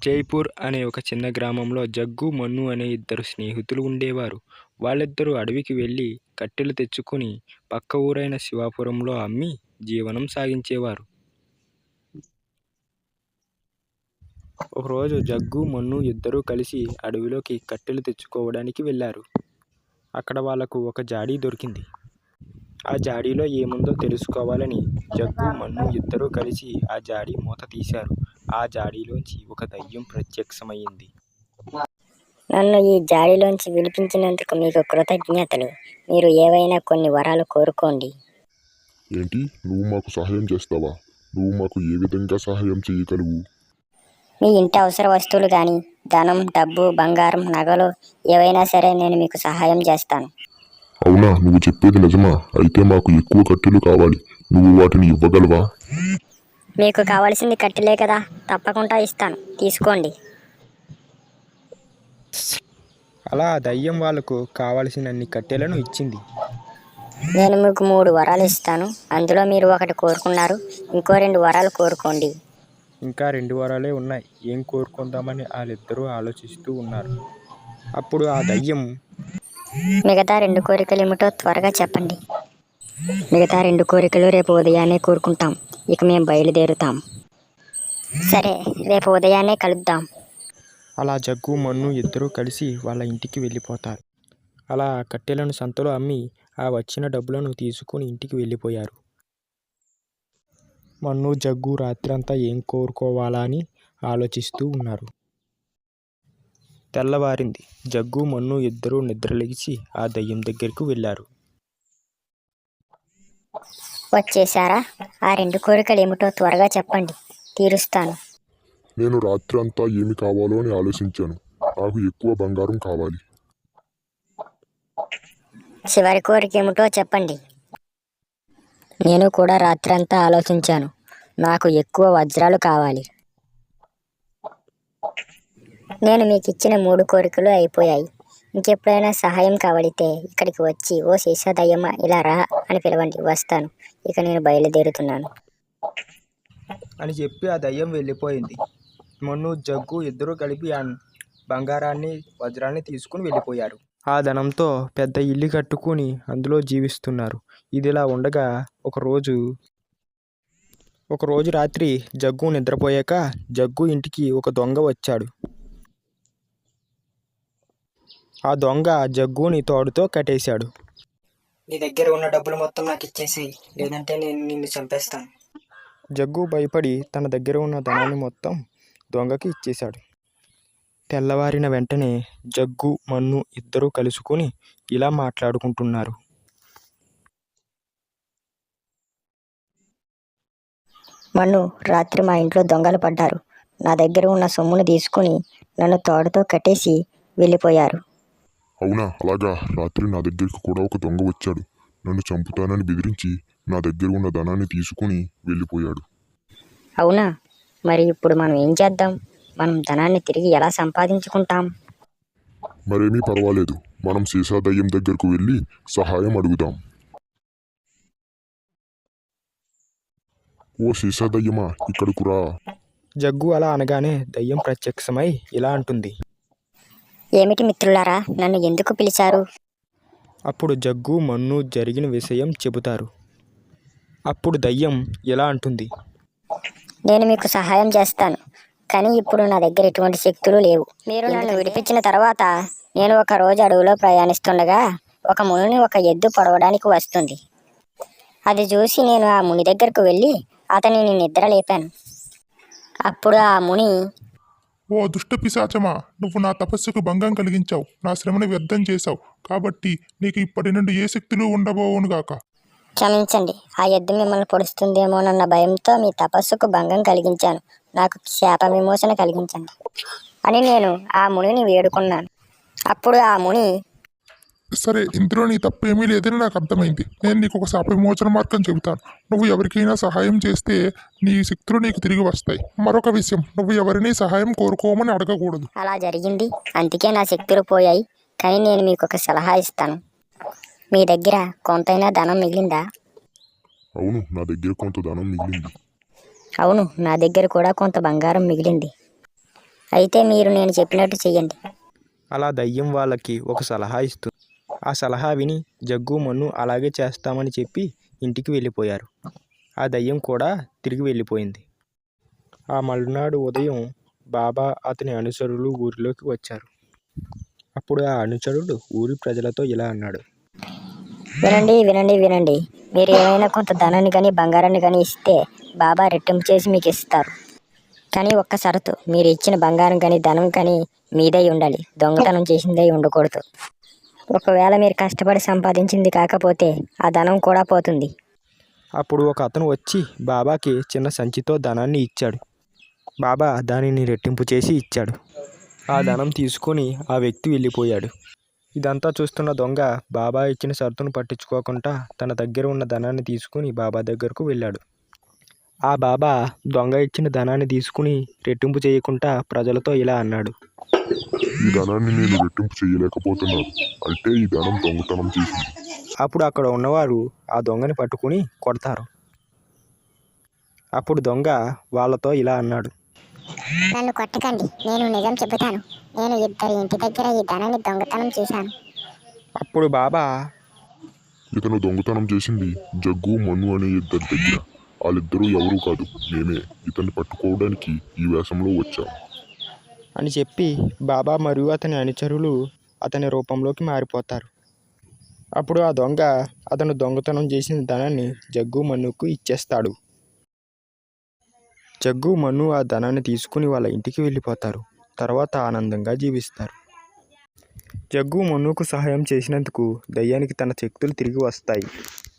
జైపూర్ అనే ఒక చిన్న గ్రామంలో జగ్గు, మన్ను అనే ఇద్దరు స్నేహితులు ఉండేవారు. వాళ్ళిద్దరూ అడవికి వెళ్ళి కట్టెలు తెచ్చుకుని పక్క ఊరైన శివాపురంలో అమ్మి జీవనం సాగించేవారు. ఒకరోజు జగ్గు, మన్ను ఇద్దరూ కలిసి అడవిలోకి కట్టెలు తెచ్చుకోవడానికి వెళ్ళారు. అక్కడ వాళ్లకు ఒక జాడీ దొరికింది. ఆ జాడీలో ఏముందో తెలుసుకోవాలని జగ్గు, మన్ను ఇద్దరూ కలిసి ఆ జాడీ మూత తీశారు. ఆ జాడీలోంచి ఒక దయ్యం ప్రత్యక్షమయ్యింది. నన్ను ఈ జాడీలోంచి విడిపించినందుకు మీకు కృతజ్ఞతలు. మీరు ఏవైనా కొన్ని వరాలు కోరుకోండి. ఏంటి, నువ్వు మాకు సహాయం చేస్తావా? నువ్వు మాకు ఏ విధంగా సహాయం చేయగలవు? మీ ఇంటి అవసర వస్తువులు కానీ, ధనం, డబ్బు, బంగారం, నగలు ఏవైనా సరే నేను మీకు సహాయం చేస్తాను. అవునా, నువ్వు చెప్పేది నిజమా? అయితే మాకు ఎక్కువ కట్టెలు కావాలి. నువ్వు వాటిని ఇవ్వగలవా? మీకు కావాల్సింది కట్టెలే కదా, తప్పకుండా ఇస్తాను, తీసుకోండి. అలా ఆ దయ్యం వాళ్లకు కావలసినన్ని కట్టెలను ఇచ్చింది. నేను మీకు 3 వరాలు ఇస్తాను. అందులో మీరు ఒకటి కోరుకున్నారు, ఇంకో 2 వరాలు కోరుకోండి. ఇంకా 2 వరాలే ఉన్నాయి. ఏం కోరుకుందామని వాళ్ళిద్దరూ ఆలోచిస్తూ ఉన్నారు. అప్పుడు ఆ దయ్యం, మిగతా 2 కోరికలు ఏమిటో త్వరగా చెప్పండి. మిగతా 2 కోరికలు రేపు ఉదయాన్నే కోరుకుంటాం. ఇక మేము బయలుదేరుతాం. సరే, రేపు ఉదయాన్నే కలుద్దాం. అలా జగ్గు, మన్ను ఇద్దరూ కలిసి వాళ్ళ ఇంటికి వెళ్ళిపోతారు. అలా ఆ కట్టెలను సంతలో అమ్మి ఆ వచ్చిన డబ్బులను తీసుకుని ఇంటికి వెళ్ళిపోయారు. మన్ను, జగ్గు రాత్రంతా ఏం కోరుకోవాలా అని ఆలోచిస్తూ ఉన్నారు. తెల్లవారింది. జగ్గు, మన్ను ఇద్దరూ నిద్రలేచి ఆ దయ్యం దగ్గరకు వెళ్ళారు. వచ్చేసారా? ఆ 2 కోరికలు ఏమిటో త్వరగా చెప్పండి, తీరుస్తాను. నేను రాత్రి అంతా ఏమి కావాలో అని ఆలోచించాను. నాకు ఎక్కువ బంగారం కావాలి. చివరి కోరిక ఏమిటో చెప్పండి. నేను కూడా రాత్రంతా ఆలోచించాను. నాకు ఎక్కువ వజ్రాలు కావాలి. నేను మీకు ఇచ్చిన 3 కోరికలు అయిపోయాయి. ఇంకెప్పుడైనా సహాయం కావలితే ఇక్కడికి వచ్చి, ఓ సీసా దయ్యమ్మ ఇలా రా అని పిలవండి, వస్తాను. ఇక నేను బయలుదేరుతున్నాను అని చెప్పి ఆ దయ్యం వెళ్ళిపోయింది. మన్ను, జగ్గు ఇద్దరూ కలిపి ఆ బంగారాన్ని, వజ్రాన్ని తీసుకుని వెళ్ళిపోయారు. ఆ ధనంతో పెద్ద ఇల్లు కట్టుకుని అందులో జీవిస్తున్నారు. ఇదిలా ఉండగా ఒకరోజు రాత్రి జగ్గు నిద్రపోయాక జగ్గు ఇంటికి ఒక దొంగ వచ్చాడు. ఆ దొంగ జగ్గుని తాడుతో కట్టేశాడు. నీ దగ్గర ఉన్న డబ్బులు మొత్తం నాకు ఇచ్చేసేయి, లేదంటే నేను నిన్ను చంపేస్తాను. జగ్గు భయపడి తన దగ్గర ఉన్న ధనాన్ని మొత్తం దొంగకి ఇచ్చేశాడు. తెల్లవారిన వెంటనే జగ్గు, మన్ను ఇద్దరూ కలుసుకుని ఇలా మాట్లాడుకుంటున్నారు. మన్ను, రాత్రి మా ఇంట్లో దొంగలు పడ్డారు. నా దగ్గర ఉన్న సొమ్మును తీసుకుని నన్ను తాడుతో కట్టేసి వెళ్ళిపోయారు. అవునా, అలాగా. రాత్రి నా దగ్గరికి కూడా ఒక దొంగ వచ్చాడు. నన్ను చంపుతానని బెదిరించి నా దగ్గర ఉన్న ధనాన్ని తీసుకుని వెళ్ళిపోయాడు. అవునా, మరి ఇప్పుడు మనం ఏం చేద్దాం? మనం ధనాన్ని తిరిగి ఎలా సంపాదించుకుంటాం? మరేమీ పర్వాలేదు, మనం సీసా దయ్యం దగ్గరకు వెళ్ళి సహాయం అడుగుదాం. ఓ సీసా దయ్యమా, ఇక్కడకు రా. జగ్గు అలా అనగానే దయ్యం ప్రత్యక్షమై ఇలా అంటుంది. ఏమిటి మిత్రులారా, నన్ను ఎందుకు పిలిచారు? అప్పుడు జగ్గు, మన్ను జరిగిన విషయం చెబుతారు. అప్పుడు దయ్యం ఇలా అంటుంది. నేను మీకు సహాయం చేస్తాను, కానీ ఇప్పుడు నా దగ్గర ఎటువంటి శక్తులు లేవు. మీరు నన్ను విడిపించిన తర్వాత నేను ఒక రోజు అడవిలో ప్రయాణిస్తుండగా ఒక మునిని ఒక ఎద్దు పొడవడానికి వస్తుంది. అది చూసి నేను ఆ ముని దగ్గరకు వెళ్ళి అతనిని నిద్ర లేపాను. అప్పుడు ఆ ముని, ఓ దుష్ట పిశాచమా, నువ్వు నా తపస్సుకు భంగం కలిగించావు, నా శ్రమను వ్యర్థం చేశావు. కాబట్టి నీకు ఇప్పటి నుండి ఏ శక్తులు ఉండబోవునుగాక. క్షమించండి, ఆ ఎద్దు మిమ్మల్ని పొడుస్తుందేమోనన్న భయంతో మీ తపస్సుకు భంగం కలిగించాను. నాకు శాప విమోచన కలిగించండి అని నేను ఆ మునిని వేడుకున్నాను. అప్పుడు ఆ ముని, సరే, ఇందులో నీ తప్పు ఏమీ లేదని నాకు అర్థమైంది. నేను నీకు ఒక శాప విమోచన మార్గం చెబుతాను. నువ్వు ఎవరికైనా సహాయం చేస్తే నీ శక్తులు నీకు తిరిగి వస్తాయి. మరొక విషయం, నువ్వు ఎవరిని సహాయం కోరుకోమని అడగకూడదు. అలా జరిగింది, అందుకే నా శక్తులు పోయాయి. కానీ నేను మీకు ఒక సలహా ఇస్తాను. మీ దగ్గర కొంతైనా ధనం మిగిలిందా? అవును, నా దగ్గర కొంత ధనం మిగిలింది. అవును, నా దగ్గర కూడా కొంత బంగారం మిగిలింది. అయితే మీరు నేను చెప్పినట్టు చెయ్యండి. అలా దయ్యం వాళ్ళకి ఒక సలహా ఇస్తుంది. ఆ సలహా విని జగ్గు మన్ను అలాగే చేస్తామని చెప్పి ఇంటికి వెళ్ళిపోయారు. ఆ దయ్యం కూడా తిరిగి వెళ్ళిపోయింది. ఆ మరునాడు ఉదయం బాబా అతని అనుచరులు ఊరిలోకి వచ్చారు. అప్పుడు ఆ అనుచరుడు ఊరి ప్రజలతో ఇలా అన్నాడు. వినండి వినండి వినండి, మీరు ఏమైనా కొంత ధనాన్ని కానీ బంగారాన్ని కానీ ఇస్తే బాబా రెట్టింపు చేసి మీకు ఇస్తారు. కానీ ఒక్క షరతు, మీరు ఇచ్చిన బంగారం కానీ ధనం కానీ మీదై ఉండాలి, దొంగతనం చేసిందై ఉండకూడదు. ఒకవేళ మీరు కష్టపడి సంపాదించింది కాకపోతే ఆ ధనం కూడా పోతుంది. అప్పుడు ఒక అతను వచ్చి బాబాకి చిన్న సంచితో ధనాన్ని ఇచ్చాడు. బాబా దానిని రెట్టింపు చేసి ఇచ్చాడు. ఆ ధనం తీసుకొని ఆ వ్యక్తి వెళ్ళిపోయాడు. ఇదంతా చూస్తున్న దొంగ బాబా ఇచ్చిన షరతును పట్టించుకోకుండా తన దగ్గర ఉన్న ధనాన్ని తీసుకుని బాబా దగ్గరకు వెళ్ళాడు. ఆ బాబా దొంగ ఇచ్చిన ధనాన్ని తీసుకుని రెట్టింపు చేయకుండా ప్రజలతో ఇలా అన్నాడు. ఈ ధనాన్ని నేను రెట్టింపు చేయలేకపోతున్నాను, అంటే ఈ ధనం దొంగతనం చేసింది. అప్పుడు అక్కడ ఉన్నవారు ఆ దొంగని పట్టుకుని కొడతారు. అప్పుడు దొంగ వాళ్ళతో ఇలా అన్నాడు. నన్ను కొట్టకండి, నేను నిజం చెబుతాను. నేను ఇద్దరి ఇంటి దగ్గర ఈ ధనాన్ని దొంగతనం చేశాను. అప్పుడు బాబా ఇతను దొంగతనం చేసింది జగ్గు మన్ను అనే ఇద్దరి దగ్గర. వాళ్ళిద్దరూ ఎవరూ కాదు, మేమే ఇతన్ని పట్టుకోవడానికి ఈ వేషంలో వచ్చాం అని చెప్పి బాబా మరియు అతని అనుచరులు అతని రూపంలోకి మారిపోతారు. అప్పుడు ఆ దొంగ అతను దొంగతనం చేసిన ధనాన్ని జగ్గు మన్నుకు ఇచ్చేస్తాడు. జగ్గు మన్ను ఆ ధనాన్ని తీసుకుని వాళ్ళ ఇంటికి వెళ్ళిపోతారు. తర్వాత ఆనందంగా జీవిస్తారు. జగ్గు మన్నుకు సహాయం చేసినందుకు దయ్యానికి తన శక్తులు తిరిగి వస్తాయి.